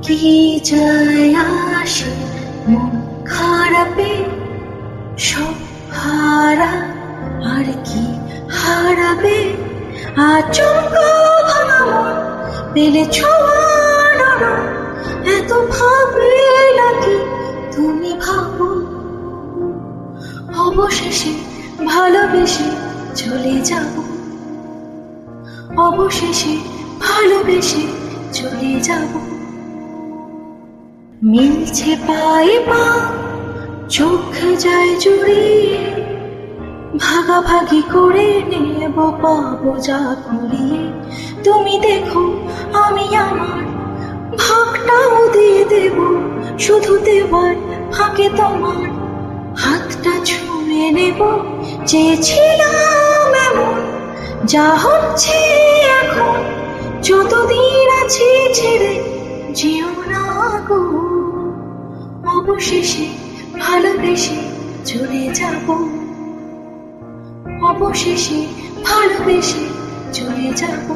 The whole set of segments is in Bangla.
কি যায় আসে মন খারাপে, সব হারা আর কি হারাবে। আচমকা ভাঙা মন পেলে ছোঁয়ানোর, এত ভাবে নাকি তুমি ভাবো। অবশেষে ভালোবেসে চলে যাব, অবশেষে ভালোবেসে চলে যাব। মিলছে পায়ে পা, চোখ যায় জুড়িয়ে, ভাগাভাগি করে নেব পাবো যা কুড়িয়ে। তুমি দেখো আমি আমার ভাগটাও দিয়ে দেব, শুধু দেবার ফাঁকে তোমার হাতটা ছুঁয়ে নেব। চেয়েছিলাম এমন, যা হচ্ছে এখন, যতদিন আছি ছেড়ে যেও না গো। অবশেষে ভালোবেসে চলে যাব, অবশেষে ভালোবেসে চলে যাব।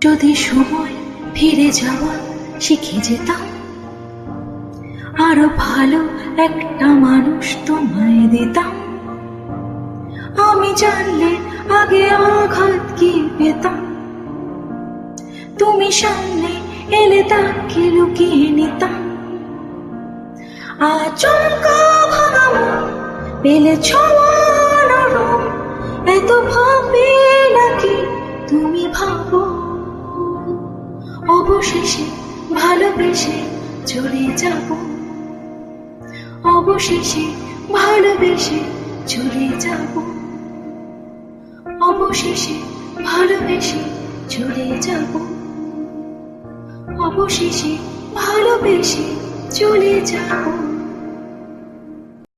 যদি সময় ফিরে যাওয়া শিখে যেতাম, আরো ভালো একটা মানুষ তোমায় দিতাম। আমি জানলে আগে আঘাত কি পেতাম, তুমি সামনে এলে তাকে লুকিয়ে নিতাম। আচমকা ভাঙা মন পেলে ছোঁয়ানোর, এত ভাবে নাকি তুমি ভাবো। অবশেষে ভালোবেসে চলে যাব, অবশেষে ভালোবেসে চলে যাব, অবশেষে ভালোবেসে চলে যাব, অবশেষে ভালোবেসে চলে যাব।